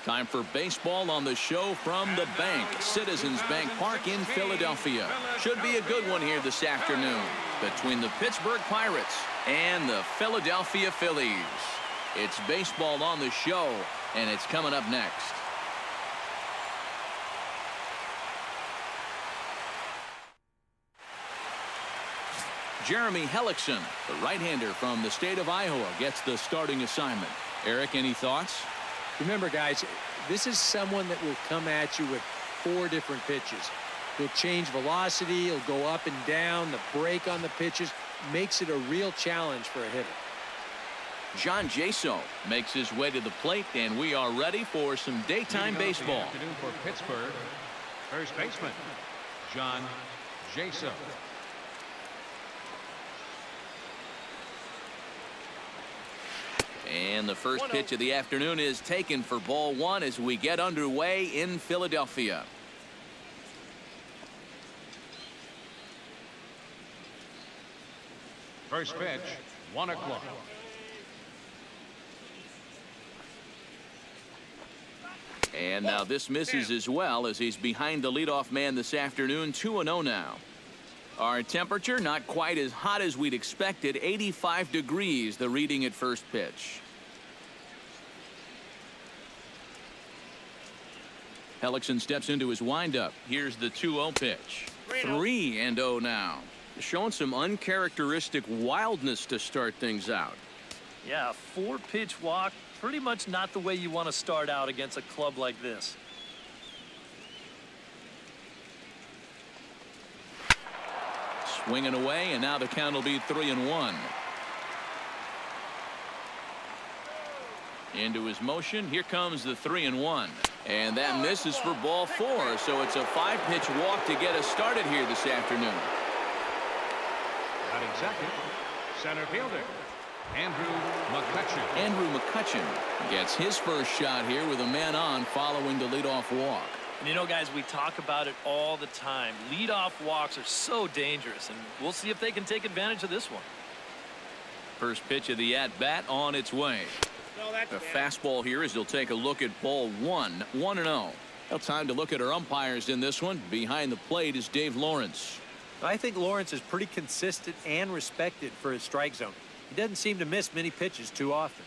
Time for baseball on the show from the bank. Citizens Bank Park in Philadelphia. Should be a good one here this afternoon between the Pittsburgh Pirates and the Philadelphia Phillies. It's baseball on the show, and it's coming up next. Jeremy Hellickson, the right-hander from the state of Iowa, gets the starting assignment. Eric, any thoughts? Remember, guys, this is someone that will come at you with 4 different pitches. He'll change velocity, he'll go up and down, the break on the pitches makes it a real challenge for a hitter. John Jaso makes his way to the plate, and we are ready for some daytime baseball. Afternoon for Pittsburgh, first baseman, John Jaso. And the first pitch of the afternoon is taken for ball 1 as we get underway in Philadelphia. First pitch, 1 o'clock. And now this misses as well as he's behind the leadoff man this afternoon. 2-0 now. Our temperature not quite as hot as we'd expected. 85 degrees the reading at first pitch. Hellickson steps into his windup. Here's the 2-0 pitch. 3-0 now. Showing some uncharacteristic wildness to start things out. Yeah, 4-pitch walk. Pretty much not the way you want to start out against a club like this. Swinging away, and now the count will be 3-1. Into his motion. Here comes the 3-1. And that misses for ball 4. So it's a 5-pitch walk to get us started here this afternoon. Batting second, center fielder, Andrew McCutchen. Andrew McCutchen gets his first shot here with a man on following the leadoff walk. You know, guys, we talk about it all the time. Leadoff walks are so dangerous, and we'll see if they can take advantage of this one. First pitch of the at-bat on its way. The fastball here as he'll take a look at ball 1. 1-0. Well, time to look at our umpires in this one. Behind the plate is Dave Lawrence. I think Lawrence is pretty consistent and respected for his strike zone. He doesn't seem to miss many pitches too often.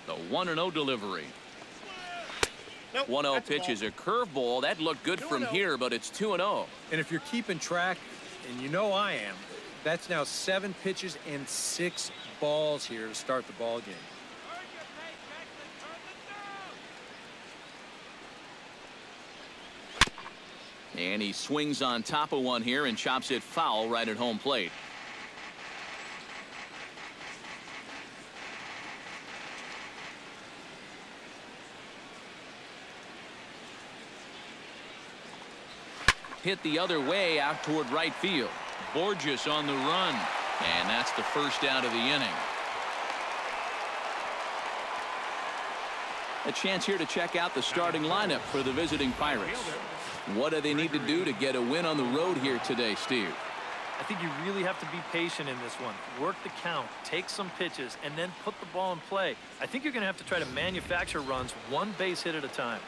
The 1-0 delivery. 1-0 pitch is a curveball. That looked good from here, but it's 2-0. And if you're keeping track, and you know I am, that's now 7 pitches and 6 balls here to start the ball game. And he swings on top of one here and chops it foul right at home plate. Hit the other way out toward right field. Borges on the run. And that's the first out of the inning. A chance here to check out the starting lineup for the visiting Pirates. What do they need to do to get a win on the road here today, Steve? I think you really have to be patient in this one. Work the count, take some pitches, and then put the ball in play. I think you're going to have to try to manufacture runs 1 base hit at a time.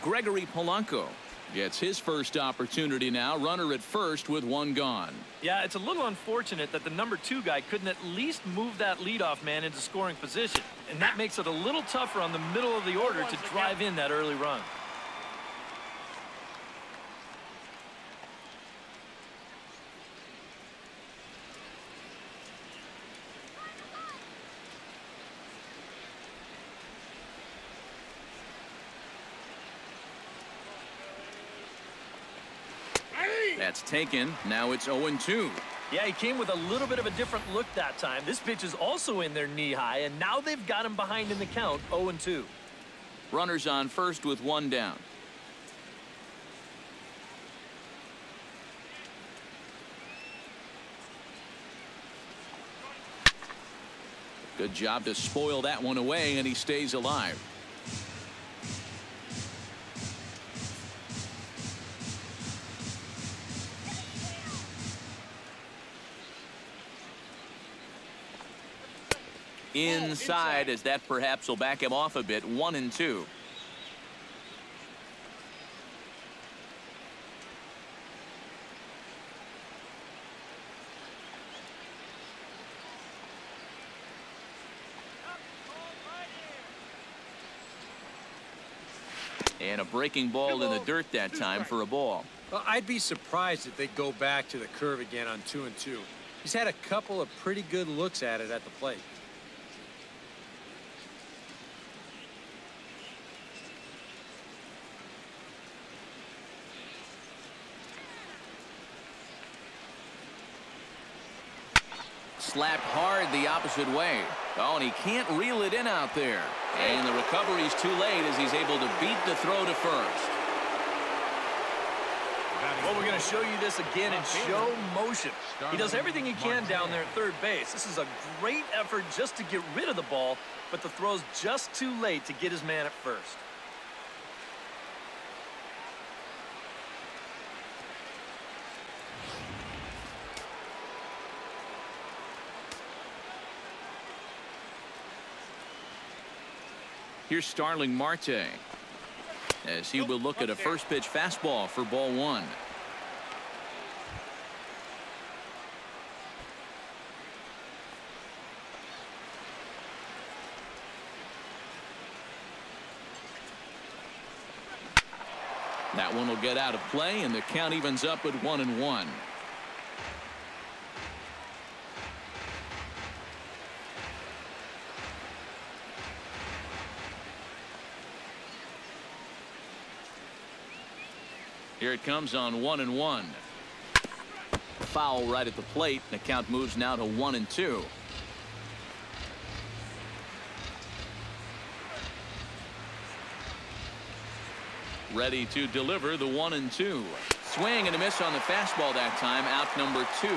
Gregory Polanco gets his first opportunity now. Runner at first with 1 gone. Yeah, it's a little unfortunate that the number 2 guy couldn't at least move that leadoff man into scoring position. And that makes it a little tougher on the middle of the order to drive in that early run. That's taken. Now it's 0-2. Yeah, he came with a little bit of a different look that time. This pitch is also in there knee-high, and now they've got him behind in the count, 0-2. Runners on first with 1 down. Good job to spoil that one away, and he stays alive. inside, as that perhaps will back him off a bit. 1-2. And a breaking ball in the dirt that time for a ball. Well, I'd be surprised if they go back to the curve again on 2-2. He's had a couple of pretty good looks at it at the plate. Slapped hard the opposite way. Oh, and he can't reel it in out there. And the recovery's too late as he's able to beat the throw to first. Well, we're going to show you this again in show motion. He does everything he can down there at third base. This is a great effort just to get rid of the ball, but the throw's just too late to get his man at first. Here's Starling Marte as he will look at a first pitch fastball for ball 1. That one will get out of play, and the count evens up at 1-1. Here it comes on 1-1. Foul right at the plate. The count moves now to 1-2. Ready to deliver the 1-2. Swing and a miss on the fastball that time. Out number 2.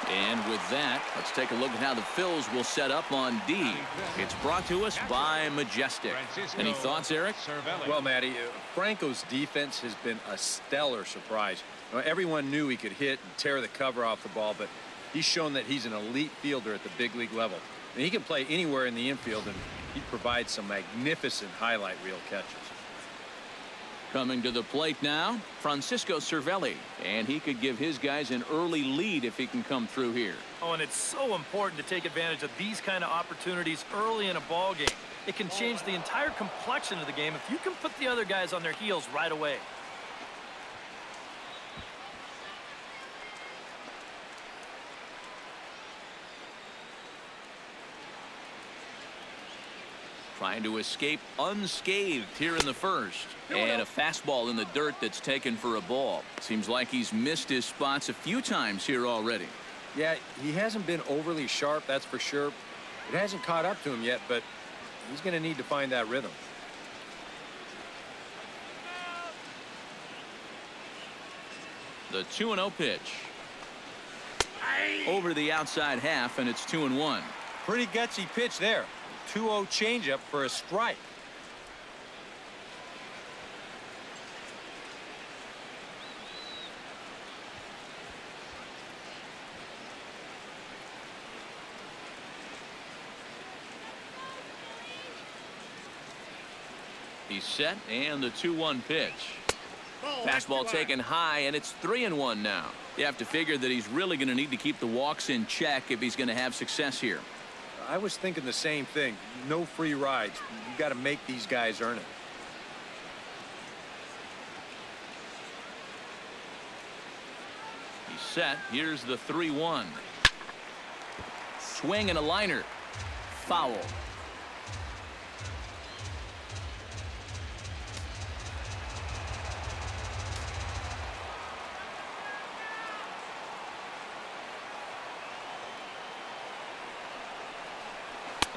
And with that, let's take a look at how the Phils will set up on D. It's brought to us by Majestic. Any thoughts, Eric? Well, Matty, Franco's defense has been a stellar surprise. Everyone knew he could hit and tear the cover off the ball, but he's shown that he's an elite fielder at the big league level. And he can play anywhere in the infield, and he provides some magnificent highlight reel catches. Coming to the plate now, Francisco Cervelli, and he could give his guys an early lead if he can come through here. Oh, and it's so important to take advantage of these kind of opportunities early in a ball game. It can change the entire complexion of the game if you can put the other guys on their heels right away. Trying to escape unscathed here in the first. And a fastball in the dirt that's taken for a ball. Seems like he's missed his spots a few times here already. Yeah, he hasn't been overly sharp, that's for sure. It hasn't caught up to him yet, but he's going to need to find that rhythm. The 2-0 pitch. Over the outside half, and it's 2-1. Pretty gutsy pitch there. 2-0 changeup for a strike. He's set, and the 2-1 pitch. Fastball taken high, and it's 3-1 now. You have to figure that he's really going to need to keep the walks in check if he's going to have success here. I was thinking the same thing. No free rides. You got to make these guys earn it. He's set. Here's the 3-1. Swing and a liner. Foul.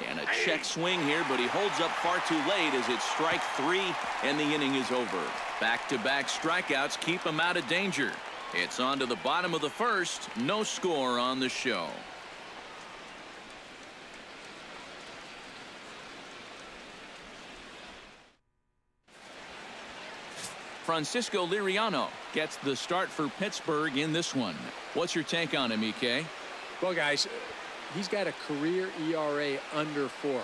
And a check swing here, but he holds up far too late as it's strike 3 and the inning is over. Back-to-back strikeouts keep him out of danger. It's on to the bottom of the first. No score on the show. Francisco Liriano gets the start for Pittsburgh in this one. What's your take on him, EK? Well, guys, he's got a career ERA under 4.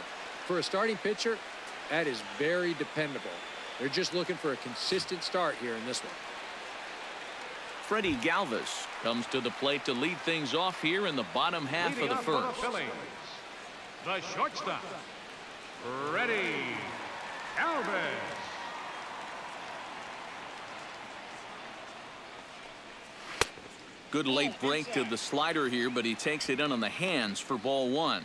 For a starting pitcher, that is very dependable. They're just looking for a consistent start here in this one. Freddie Galvis comes to the plate to lead things off here in the bottom half of the first. The shortstop, Freddie Galvis. Good late break to the slider here, but he takes it in on the hands for ball 1.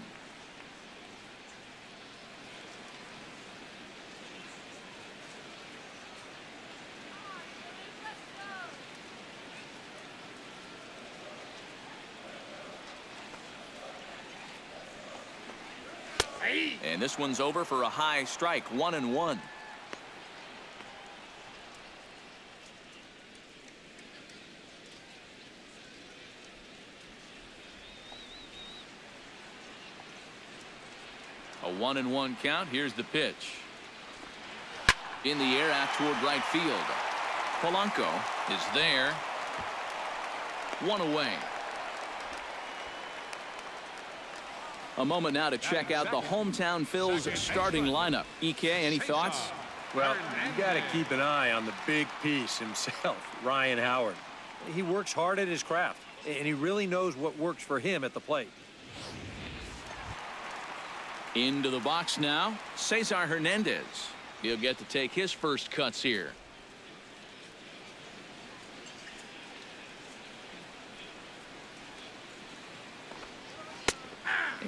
And this one's over for a high strike, 1-1. A 1-1 count. Here's the pitch. In the air out toward right field. Polanco is there. 1 away. A moment now to check out the hometown Phil's starting lineup. EK, any thoughts? Well, you got to keep an eye on the big piece himself, Ryan Howard. He works hard at his craft, and he really knows what works for him at the plate. Into the box now, Cesar Hernandez. He'll get to take his first cuts here.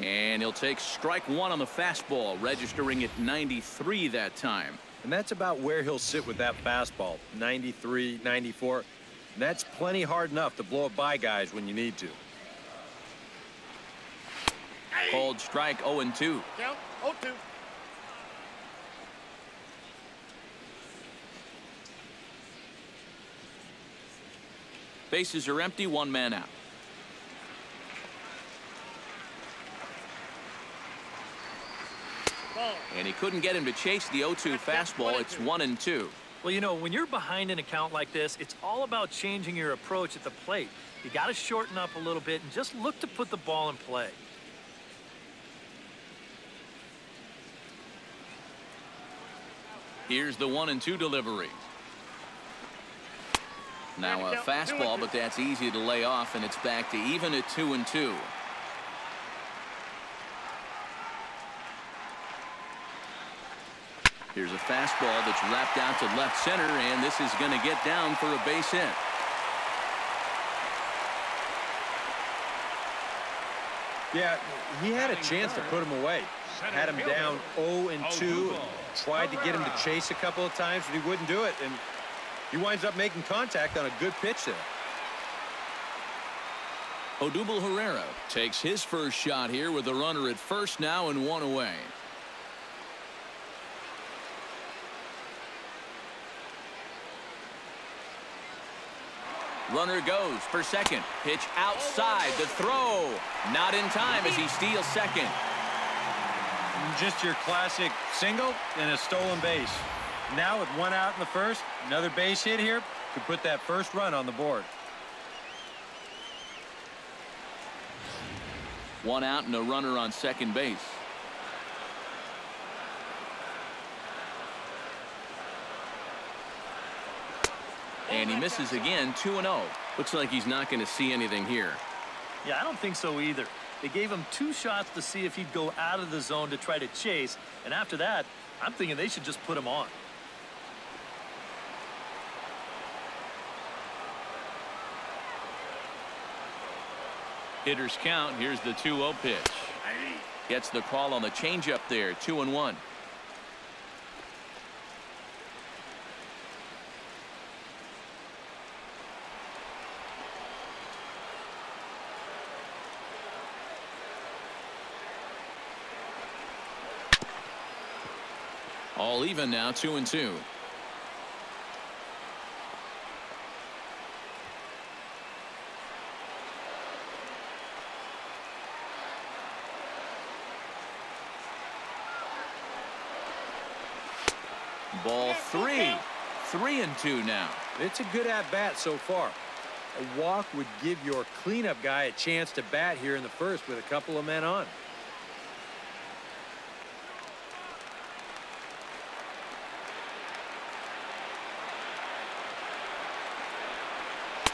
And he'll take strike 1 on the fastball, registering at 93 that time. And that's about where he'll sit with that fastball, 93, 94. And that's plenty hard enough to blow it by guys when you need to. Called strike 0-2. Count 0-2. Bases are empty, 1 man out. And he couldn't get him to chase the 0-2 fastball. It's 1-2. Well, you know, when you're behind in a count like this, it's all about changing your approach at the plate. You got to shorten up a little bit and just look to put the ball in play. Here's the 1-2 delivery. Now a fastball, but that's easy to lay off, and it's back to even at 2-2. Here's a fastball that's wrapped out to left center, and this is going to get down for a base hit. Yeah, he had a chance to put him away. Had him down 0-2. Tried to get him to chase a couple of times, but he wouldn't do it. And he winds up making contact on a good pitch there. Odubel Herrera takes his first shot here with a runner at first now and 1 away. Runner goes for second. Pitch outside. The throw. Not in time as he steals second. Just your classic single and a stolen base. Now with 1 out in the first, another base hit here could put that first run on the board. 1 out and a runner on second base. And he misses again, 2-0. Looks like he's not going to see anything here. Yeah, I don't think so either. They gave him 2 shots to see if he'd go out of the zone to try to chase. And after that, I'm thinking they should just put him on. Hitters count. Here's the 2-0 pitch. Gets the call on the changeup there, 2-1. All even now, 2-2. Ball 3. 3-2 now. It's a good at-bat so far. A walk would give your cleanup guy a chance to bat here in the first with a couple of men on.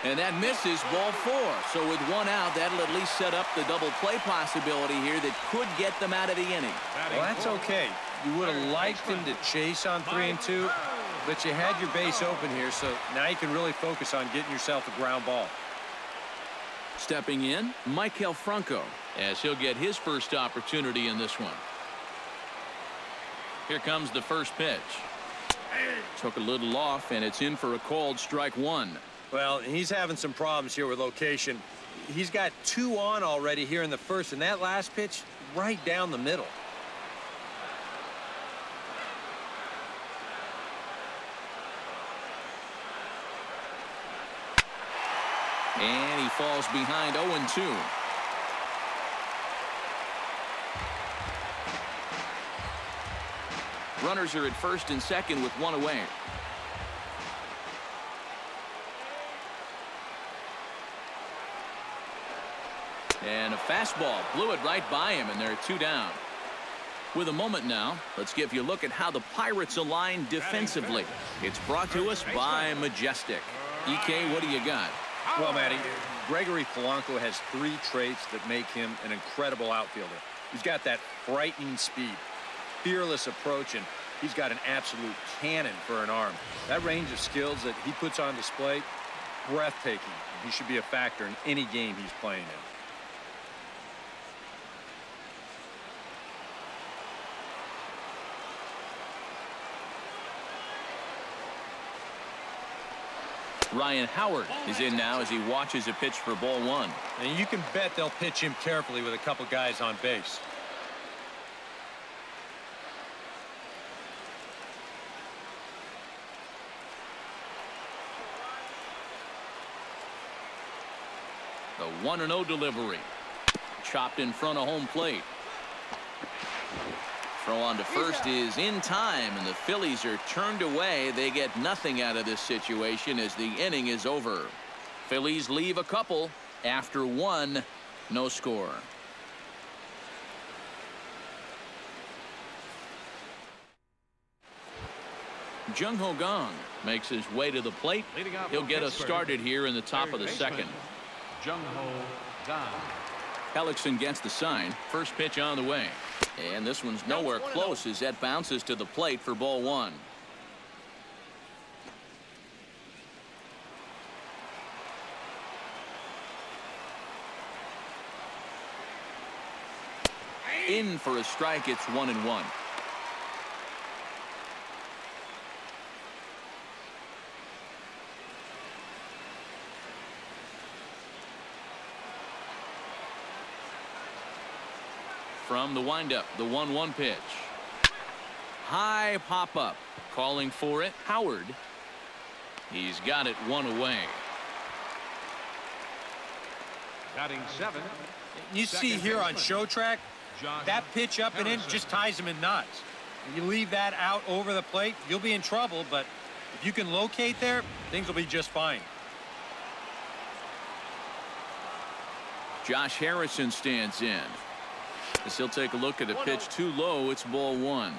And that misses, ball 4. So with one out, that'll at least set up the double play possibility here that could get them out of the inning. Well, that's okay. You would have liked him to chase on 3 and 2, but you had your base open here, so now you can really focus on getting yourself a ground ball. Stepping in, MAIKEL FRANCO, as he'll get his first opportunity in this one. Here comes the first pitch. Took a little off, and it's in for a called strike 1. Well, he's having some problems here with location. He's got 2 on already here in the first, and that last pitch right down the middle. And he falls behind 0-2. Runners are at first and second with 1 away. And a fastball blew it right by him, and they're 2 down. With a moment now, let's give you a look at how the Pirates align defensively. It's brought to us by Majestic. EK, what do you got? Well, Matty, Gregory Polanco has 3 traits that make him an incredible outfielder. He's got that frightening speed, fearless approach, and he's got an absolute cannon for an arm. That range of skills that he puts on display, breathtaking. He should be a factor in any game he's playing in. Ryan Howard is in now as he watches a pitch for ball 1. And you can bet they'll pitch him carefully with a couple guys on base. The 1-0 delivery. Chopped in front of home plate. Throw on to first is in time, and the Phillies are turned away. They get nothing out of this situation as the inning is over. Phillies leave a couple after 1, no score. Jung Ho Gong makes his way to the plate. He'll get us started here in the top of the second. Jung Ho Gong. Hellickson gets the sign. First pitch on the way. And this one's nowhere close as that bounces to the plate for ball 1. In for a strike. It's 1-1. From the windup, the 1-1 pitch. High pop up. Calling for it, Howard. He's got it 1 away. Batting 7. You see here on show track, that pitch up and in just ties him in knots. You leave that out over the plate, you'll be in trouble, but if you can locate there, things will be just fine. Josh Harrison stands in. As he'll take a look at a pitch too low, it's ball 1.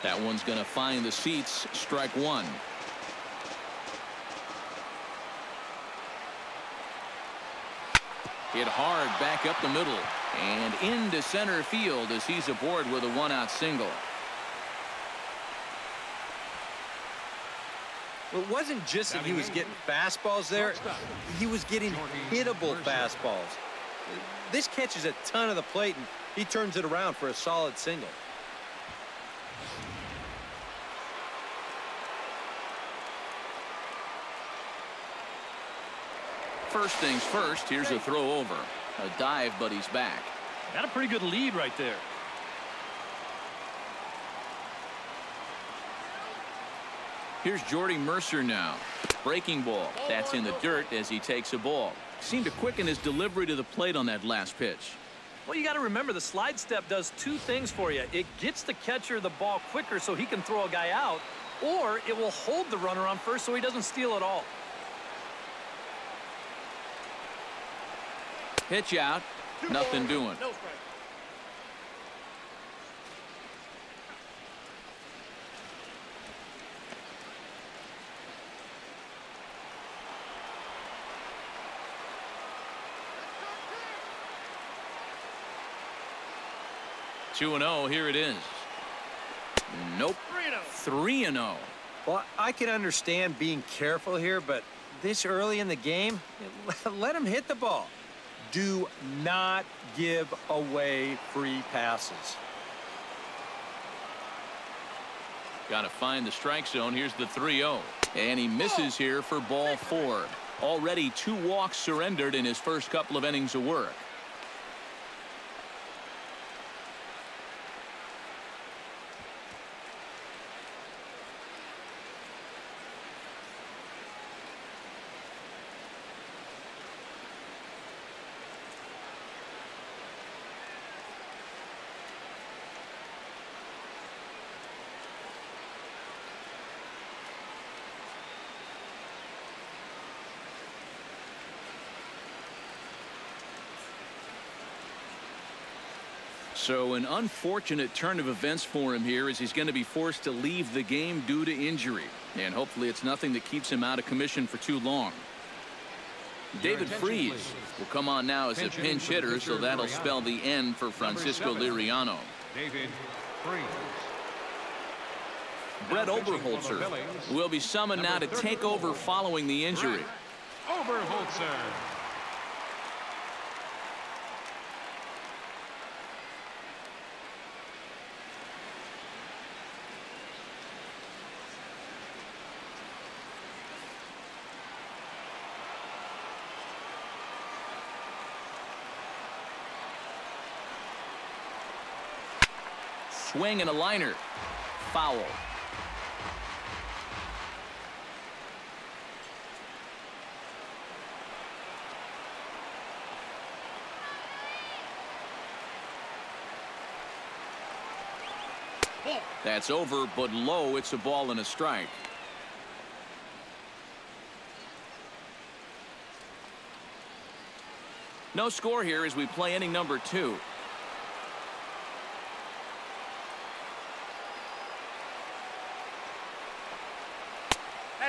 That one's going to find the seats. Strike 1. Hit hard back up the middle and into center field as he's aboard with a 1-out single. Well, it wasn't just that he was getting fastballs there. He was getting hittable fastballs. This catches a ton of the plate, and he turns it around for a solid single. First things first, here's a throw over. A dive, but he's back. Got a pretty good lead right there. Here's Jordy Mercer now. Breaking ball. That's in the dirt as he takes a ball. Seemed to quicken his delivery to the plate on that last pitch. Well, you got to remember the slide step does two things for you. It gets the catcher the ball quicker so he can throw a guy out, or it will hold the runner on first so he doesn't steal at all. Pitch out. Nothing doing. No strike. Two and 0. Here it is. Nope. 3-0. Well, I can understand being careful here, but this early in the game, let him hit the ball. Do not give away free passes. Got to find the strike zone. Here's the 3-0. And he misses here for ball 4. Already 2 walks surrendered in his first couple of innings of work. So an unfortunate turn of events for him here as he's going to be forced to leave the game due to injury. And hopefully it's nothing that keeps him out of commission for too long. David Freeze will come on now as a pinch hitter, so that'll spell the end for Francisco Liriano. David Freeze. Brett Oberholzer will be summoned now to take over following the injury. Oberholzer. Swing and a liner. Foul. That's over, but low. It's a ball and a strike. No score here as we play inning number 2.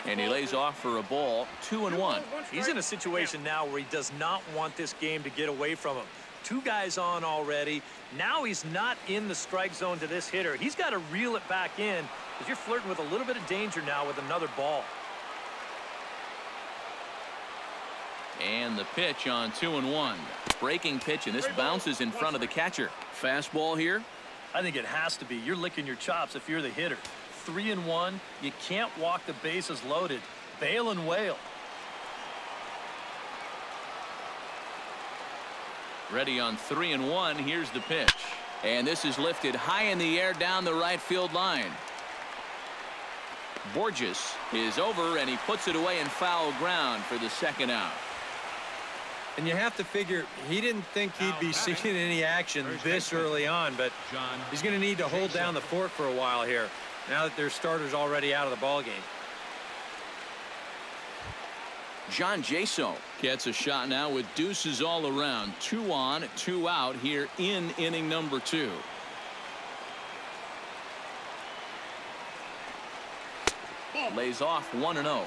And he lays off for a ball. 2-1. He's in a situation now where he does not want this game to get away from him. 2 guys on already. Now he's not in the strike zone to this hitter. He's got to reel it back in because you're flirting with a little bit of danger now with another ball. And the pitch on 2-1. Breaking pitch, and this bounces in front of the catcher. Fastball here. I think it has to be. You're licking your chops if you're the hitter. 3-1. You can't walk the bases loaded. Bail and wail. Ready on 3-1. Here's the pitch. And this is lifted high in the air down the right field line. Borges is over, and he puts it away in foul ground for the second out. And you have to figure he didn't think he'd be seeing any action this early on, but he's going to need to hold down the fort for a while here now that their starter's already out of the ball game. John Jaso gets a shot now with deuces all around. 2 on, 2 out here in inning number 2. Lays off 1-0.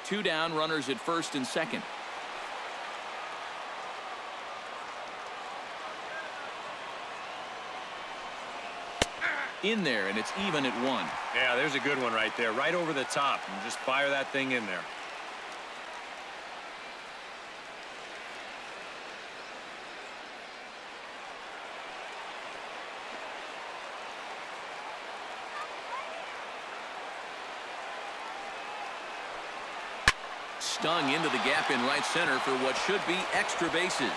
Two down, runners at first and second. In there, and it's even at 1. Yeah, there's a good one right there, right over the top, and just fire that thing in there. Stung into the gap in right center for what should be extra bases.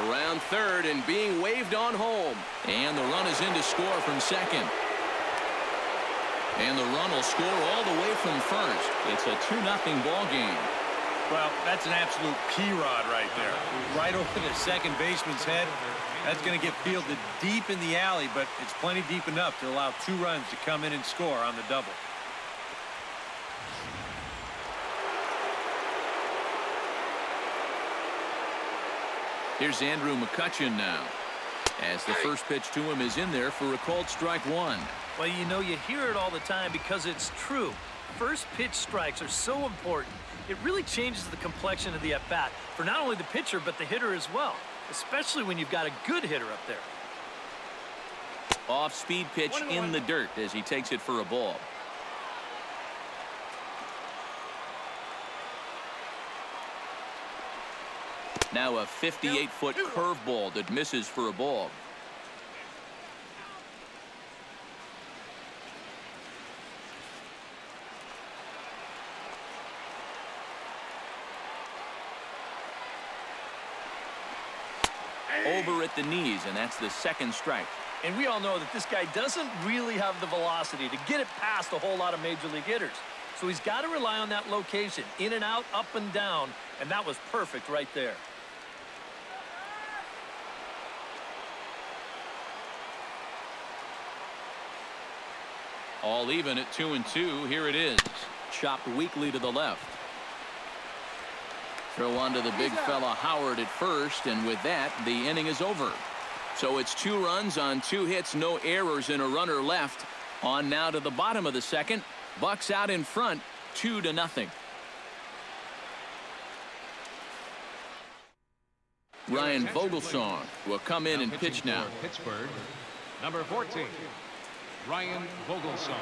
Around third and being waved on home. And the run is in to score from second. And the run will score all the way from first. It's a 2-0 ball game. Well, that's an absolute P-rod right there. Right over the second baseman's head. That's going to get fielded deep in the alley, but it's plenty deep enough to allow 2 runs to come in and score on the double. Here's Andrew McCutchen now, as the first pitch to him is in there for a called strike 1. Well, you know, you hear it all the time because it's true. First pitch strikes are so important. It really changes the complexion of the at-bat for not only the pitcher but the hitter as well, especially when you've got a good hitter up there. Off-speed pitch in the dirt as he takes it for a ball. Now a 58-foot curveball that misses for a ball. Over at the knees, and that's the second strike. And we all know that this guy doesn't really have the velocity to get it past a whole lot of major league hitters. So he's got to rely on that location, in and out, up and down, and that was perfect right there. All even at 2-2. Here it is. Chopped weakly to the left. Throw on to the big fella Howard at first, and with that, the inning is over. So it's 2 runs on 2 hits, no errors, and a runner left. On now to the bottom of the second. Bucks out in front, 2-0. Ryan Vogelsong will come in and pitch now. Pittsburgh, number 14, Ryan Vogelsong.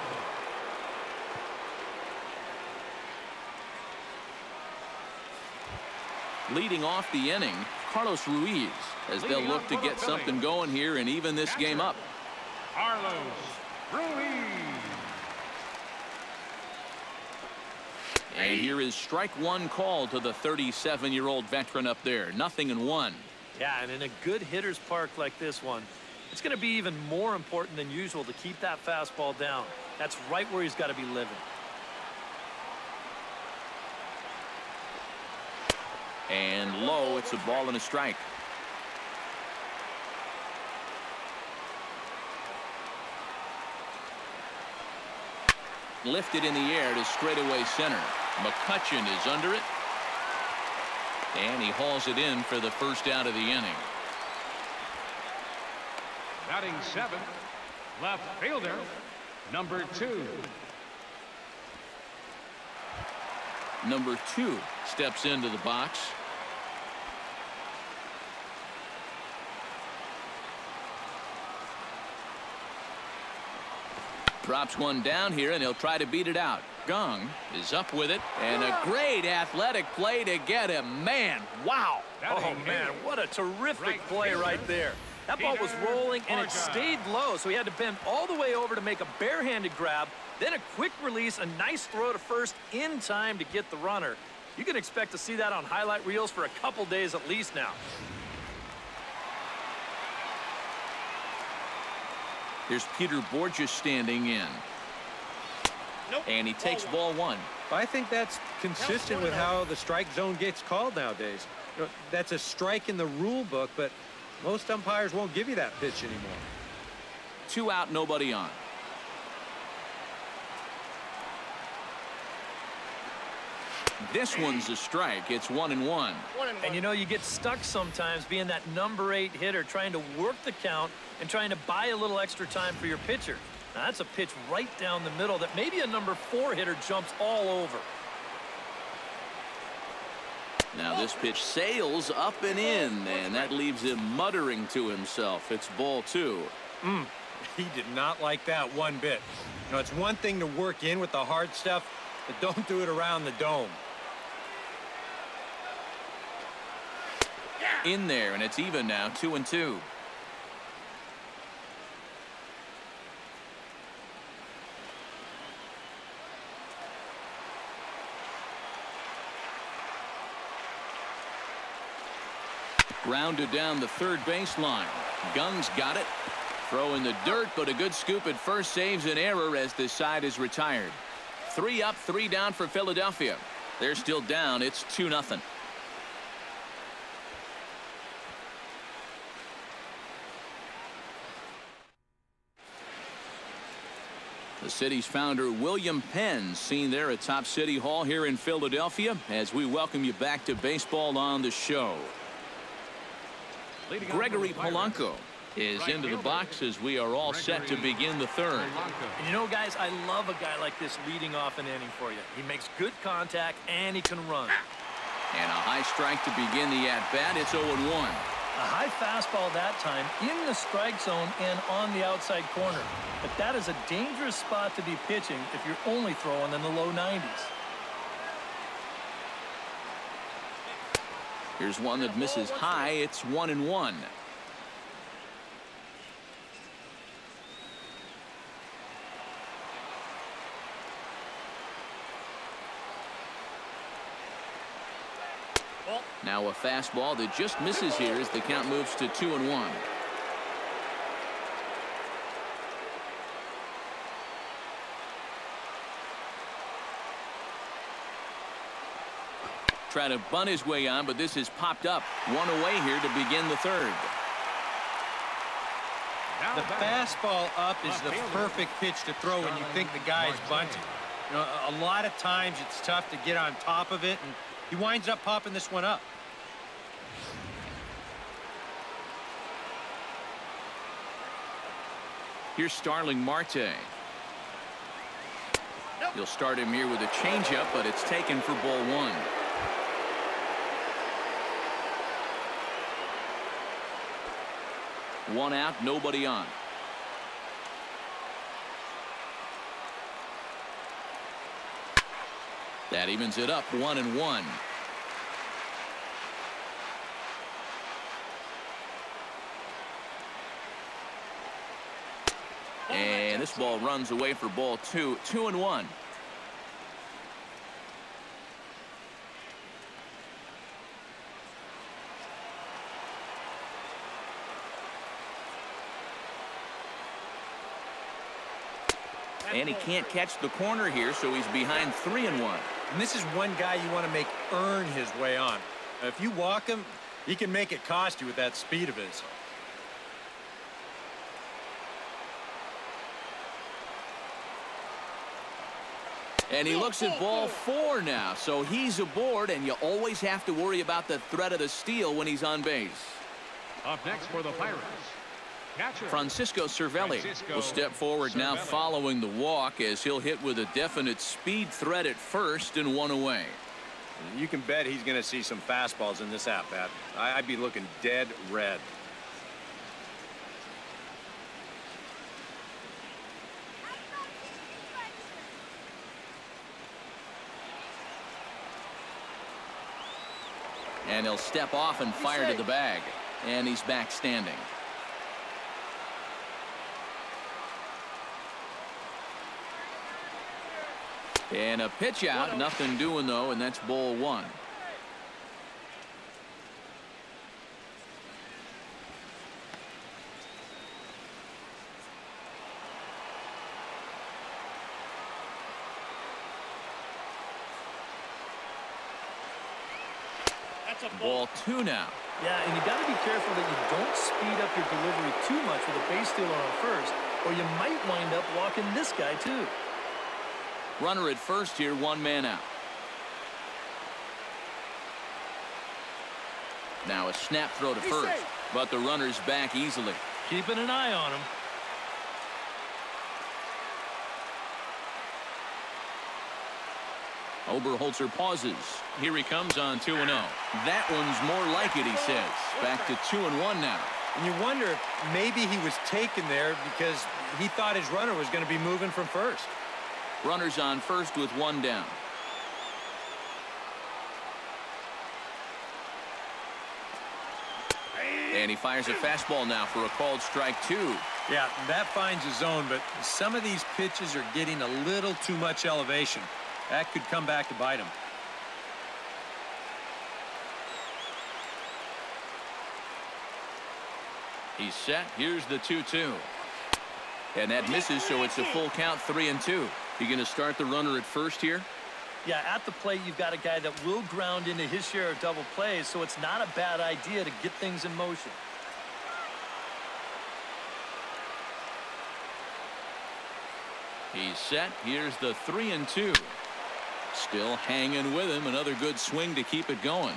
Leading off the inning, Carlos Ruiz, as they'll look to get something going here and even this game up. Carlos Ruiz. And here is strike 1 call to the 37-year-old veteran up there. 0-1. Yeah, and in a good hitter's park like this one, it's going to be even more important than usual to keep that fastball down. That's right where he's got to be living. And low, it's a ball and a strike. Lifted in the air to straightaway center. McCutchen is under it. And he hauls it in for the first out of the inning. Batting 7th, left fielder, number 2. Number 2 steps into the box. Drops one down here, and he'll try to beat it out. Gong is up with it, and a great athletic play to get him. Man, wow. Oh, man, what a terrific play right there. That ball was rolling, and it stayed low, so he had to bend all the way over to make a barehanded grab, then a quick release, a nice throw to first in time to get the runner. You can expect to see that on highlight reels for a couple days at least now. Here's Peter Borges standing in. And he takes ball 1. I think that's consistent with how the strike zone gets called nowadays. You know, that's a strike in the rule book, but most umpires won't give you that pitch anymore. 2 out, nobody on. This one's a strike. It's 1-1. And you know, you get stuck sometimes being that number 8 hitter, trying to work the count and trying to buy a little extra time for your pitcher. Now that's a pitch right down the middle that maybe a number 4 hitter jumps all over. Now this pitch sails up and in, and that leaves him muttering to himself. It's ball 2. He did not like that one bit. You know, it's one thing to work in with the hard stuff, but don't do it around the dome. In there, and it's even now, 2-2. Grounded down the third baseline. Gung's got it. Throw in the dirt, but a good scoop at first saves an error as this side is retired. 3 up, 3 down for Philadelphia. They're still down. It's 2-0. The city's founder, William Penn, seen there at Top City Hall here in Philadelphia, as we welcome you back to Baseball on the Show. Gregory Polanco is into the box as we are all set to begin the third. And you know, guys, I love a guy like this leading off an inning for you. He makes good contact and he can run. And a high strike to begin the at-bat. It's 0-1. A high fastball that time in the strike zone and on the outside corner. But that is a dangerous spot to be pitching if you're only throwing in the low 90s. Here's one that misses high. It's 1-1. Now a fastball that just misses here as the count moves to 2-1. Try to bunt his way on, but this is popped up. One away here to begin the third. The fastball up is the perfect pitch to throw when you think the guy is bunting. You know, a lot of times it's tough to get on top of it, and he winds up popping this one up. Here's Starling Marte. He'll start him here with a changeup, but it's taken for ball 1. One out, nobody on. That evens it up, 1-1. And this ball runs away for ball 2. 2-1. And he can't catch the corner here, so he's behind 3-1. And this is one guy you want to make earn his way on. If you walk him, he can make it cost you with that speed of his. And he looks at ball 4 now, so he's aboard, and you always have to worry about the threat of the steal when he's on base. Up next for the Pirates, catcher Francisco Cervelli will step forward now following the walk as he'll hit with a definite speed threat at first and 1 away. You can bet he's going to see some fastballs in this at-bat. I'd be looking dead red. And he'll step off and fire to the bag. And he's back standing. And a pitch out. Nothing doing, though, and that's ball 1. Ball 2 now. Yeah, and you got to be careful that you don't speed up your delivery too much with a base stealer on first, or you might wind up walking this guy too. Runner at first here, 1 man out. Now a snap throw to first, but the runner's back easily. Keeping an eye on him. Oberholzer pauses. Here he comes on 2-0. That one's more like it, he says. Back to 2-1 now. And you wonder if maybe he was taken there because he thought his runner was going to be moving from first. Runners on first with 1 down. And he fires a fastball now for a called strike 2. Yeah, that finds his zone, but some of these pitches are getting a little too much elevation. That could come back to bite him. He's set. Here's the 2-2. And that misses, so it's a full count, 3-2. You going to start the runner at first here? Yeah, at the plate, you've got a guy that will ground into his share of double plays, so it's not a bad idea to get things in motion. He's set. Here's the 3-2. Still hanging with him. Another good swing to keep it going.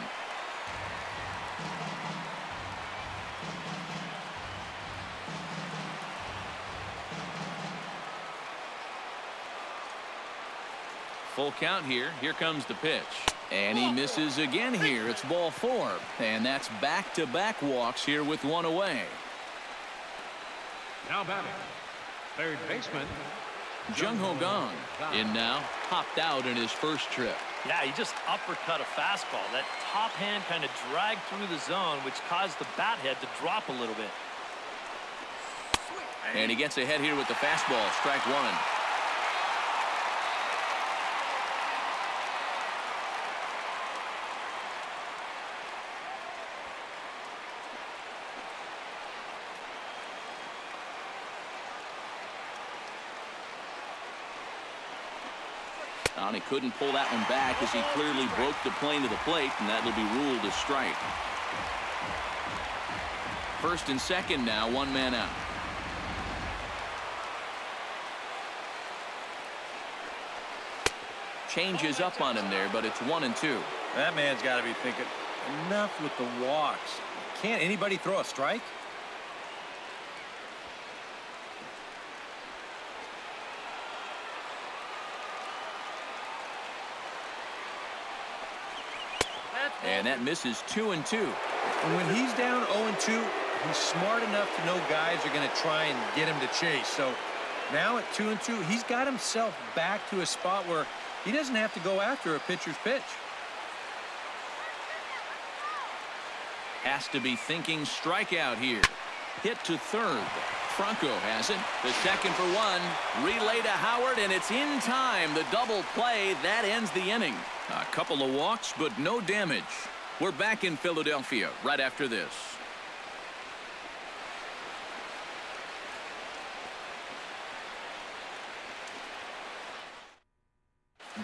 Full count here. Here comes the pitch. And he misses again here. It's ball 4. And that's back-to-back walks here with one away. Now batting, third baseman, Jung Ho Gong in now, popped out in his first trip. Yeah, he just uppercut a fastball. That top hand kind of dragged through the zone, which caused the bat head to drop a little bit. And he gets ahead here with the fastball. Strike 1. He couldn't pull that one back as he clearly broke the plane to the plate, and that'll be ruled a strike. First and second now, one man out. Changes up on him there, but it's 1-2. That man's got to be thinking, enough with the walks. Can't anybody throw a strike? And that misses 2-2. And when he's down 0-2, he's smart enough to know guys are going to try and get him to chase. So now at 2-2, he's got himself back to a spot where he doesn't have to go after a pitcher's pitch. Has to be thinking strikeout here. Hit to third. Franco has it. The second for 1. Relay to Howard, and it's in time. The double play. That ends the inning. A couple of walks, but no damage. We're back in Philadelphia right after this.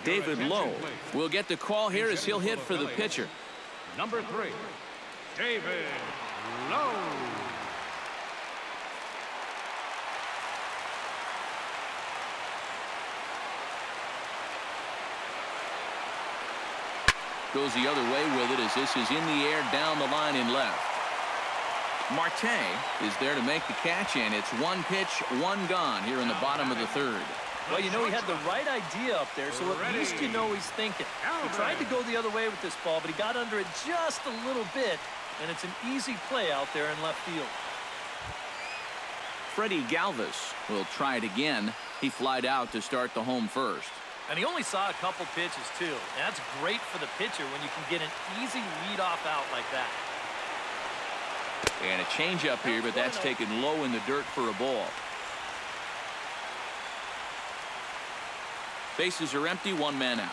David Lough will get the call here as he'll hit for the pitcher. Number 3, David Lough. Goes the other way with it as this is in the air down the line in left. Marte is there to make the catch, and it's 1 pitch, 1 gone here in the bottom of the third. Well, you know, he had the right idea up there, so at least you know he's thinking. He tried to go the other way with this ball, but he got under it just a little bit, and it's an easy play out there in left field. Freddie Galvis will try it again. He flied out to start the home first. And he only saw a couple pitches, too. And that's great for the pitcher when you can get an easy leadoff out like that. And a changeup here, but that's taken low in the dirt for a ball. Bases are empty, 1 man out.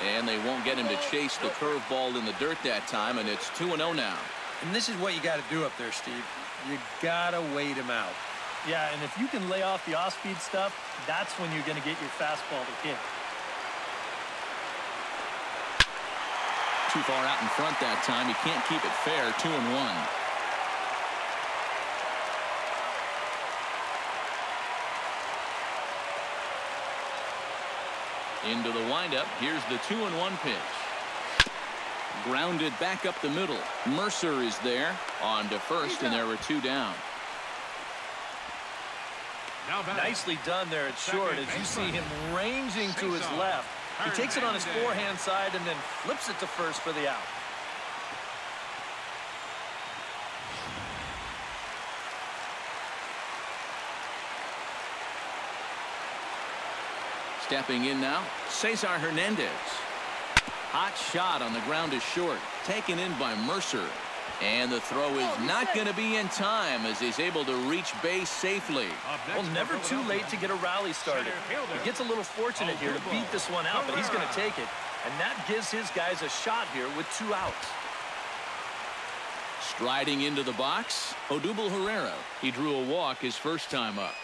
And they won't get him to chase the curveball in the dirt that time, and it's 2-0 now. And this is what you got to do up there, Steve. You got to wait him out. Yeah, and if you can lay off the off-speed stuff, that's when you're going to get your fastball to hit. Too far out in front that time. You can't keep it fair. 2-1. Into the windup. Here's the 2-1 pitch. Grounded back up the middle. Mercer is there on to first, and there were 2 down. Nicely done there at short as you see him ranging to his left. He takes it on his forehand side and then flips it to first for the out. Stepping in now, Cesar Hernandez. Hot shot on the ground is short. Taken in by Mercer. And the throw is not going to be in time as he's able to reach base safely. Well, never too late to get a rally started. He gets a little fortunate here to beat this one out, but he's going to take it. And that gives his guys a shot here with 2 outs. Striding into the box, Odubel Herrera. He drew a walk his first time up.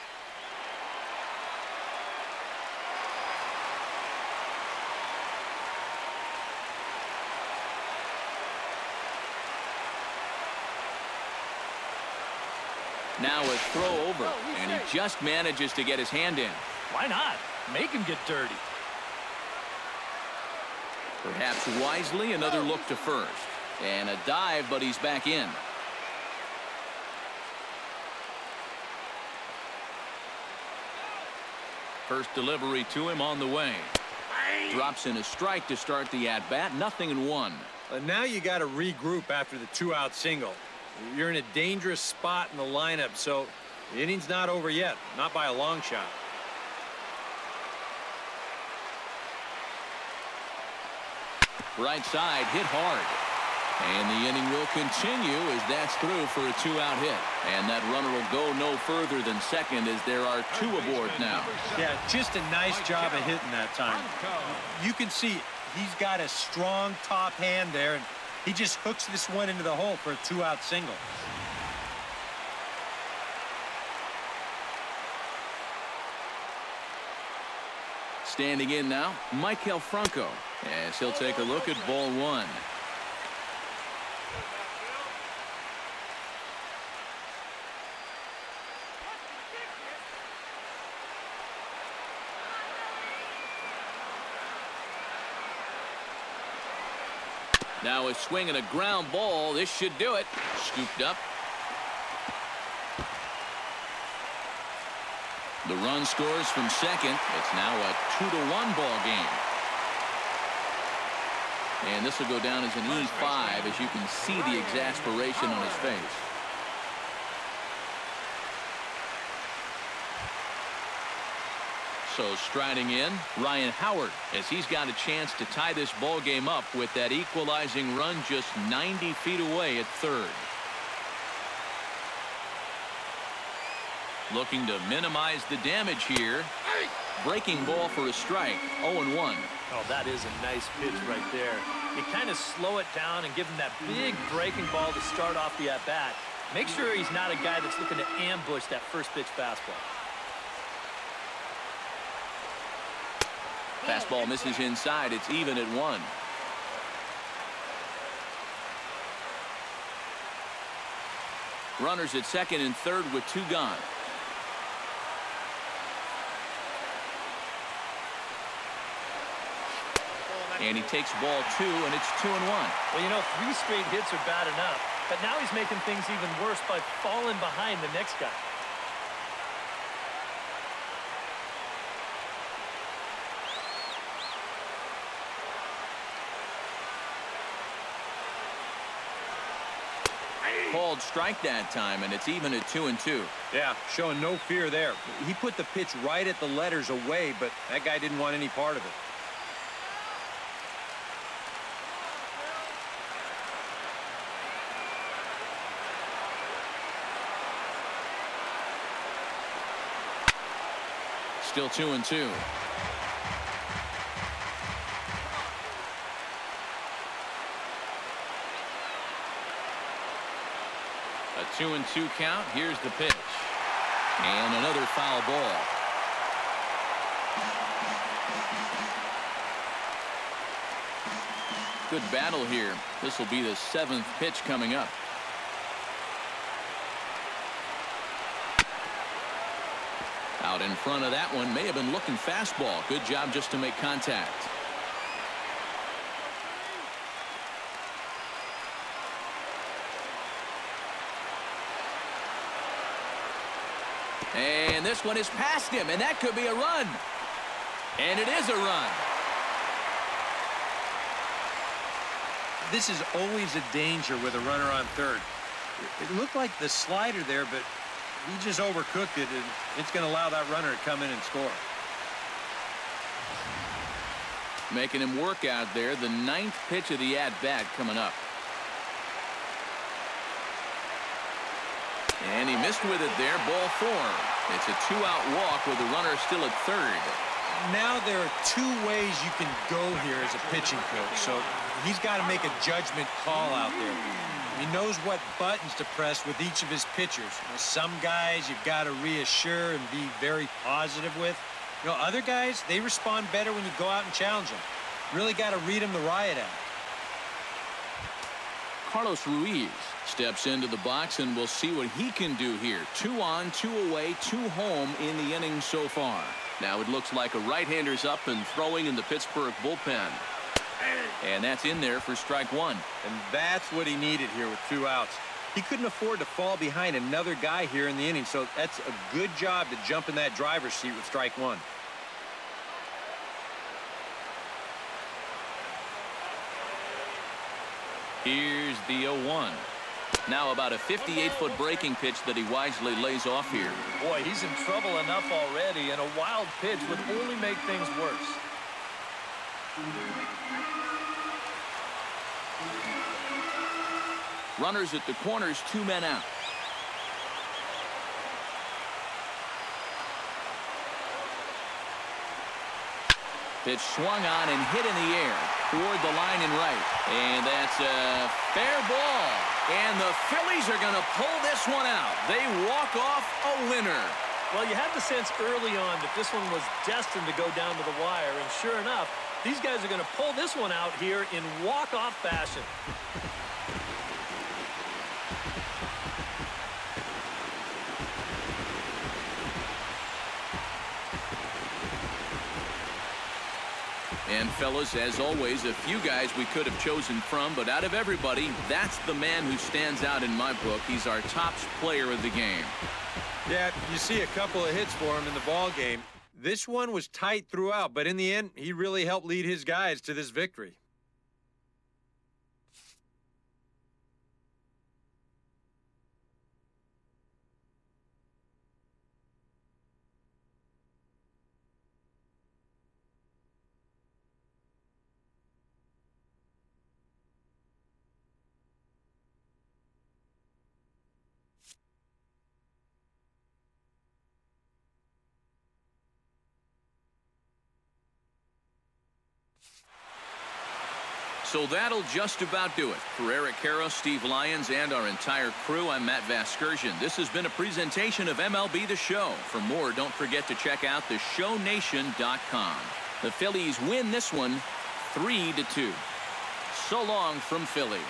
Now a throw over, and he just manages to get his hand in. Why not? Make him get dirty. Perhaps wisely, another look to first. And a dive, but he's back in. First delivery to him on the way. Drops in a strike to start the at-bat. 0-1. Now you got to regroup after the 2-out single. You're in a dangerous spot in the lineup, so the inning's not over yet. Not by a long shot. Right side, hit hard. And the inning will continue as that's through for a 2-out hit. And that runner will go no further than second as there are 2 aboard now. Yeah, just a nice job of hitting that time. You can see he's got a strong top hand there, and he just hooks this one into the hole for a 2-out single. Standing in now, MAIKEL FRANCO, as he'll take a look at ball 1. Now a swing and a ground ball. This should do it. Scooped up. The run scores from second. It's now a 2-1 ball game. And this will go down as an E5 as you can see the exasperation on his face. So striding in, Ryan Howard, as he's got a chance to tie this ball game up with that equalizing run just 90 feet away at third. Looking to minimize the damage here. Breaking ball for a strike. 0-1. Oh, that is a nice pitch right there. You kind of slow it down and give him that big breaking ball to start off the at-bat. Make sure he's not a guy that's looking to ambush that first pitch fastball. Fastball misses inside. It's even at 1. Runners at second and third with 2 gone. And he takes ball 2, and it's 2-1. Well, you know, 3 straight hits are bad enough, but now he's making things even worse by falling behind the next guy. Called strike that time, and it's even at 2-2. Yeah, showing no fear there. He put the pitch right at the letters away, but that guy didn't want any part of it. Still 2-2. A 2-2 count. Here's the pitch. And another foul ball. Good battle here. This will be the 7th pitch coming up. Out in front of that one, may have been looking fastball. Good job just to make contact. And this one is past him, and that could be a run. And it is a run. This is always a danger with a runner on third. It looked like the slider there, but he just overcooked it, and it's going to allow that runner to come in and score. Making him work out there. The 9th pitch of the at-bat coming up. And he missed with it there. Ball 4. It's a 2-out walk with the runner still at third. Now there are 2 ways you can go here as a pitching coach, so he's got to make a judgment call out there. He knows what buttons to press with each of his pitchers. You know, some guys you've got to reassure and be very positive with. You know, other guys, they respond better when you go out and challenge them. Really got to read them the riot act. Carlos Ruiz steps into the box, and we'll see what he can do here. 2 on, 2 away, 2 home in the inning so far. Now it looks like a right-hander's up and throwing in the Pittsburgh bullpen. And that's in there for strike 1. And that's what he needed here with 2 outs. He couldn't afford to fall behind another guy here in the inning, so that's a good job to jump in that driver's seat with strike 1. Here's the 0-1. Now about a 58-foot breaking pitch that he wisely lays off here. Boy, he's in trouble enough already, and a wild pitch would only make things worse. Runners at the corners, 2 men out. Pitch swung on and hit in the air toward the line and right. And that's a fair ball. And the Phillies are going to pull this one out. They walk off a winner. Well, you had the sense early on that this one was destined to go down to the wire. And sure enough, these guys are going to pull this one out here in walk-off fashion. And fellas, as always, a few guys we could have chosen from, but out of everybody, that's the man who stands out in my book. He's our top player of the game. Yeah, you see a couple of hits for him in the ball game. This one was tight throughout, but in the end, he really helped lead his guys to this victory. So that'll just about do it. For Eric Harrow, Steve Lyons, and our entire crew, I'm Matt Vasgersian. This has been a presentation of MLB The Show. For more, don't forget to check out theshownation.com. The Phillies win this one 3-2. So long from Philly.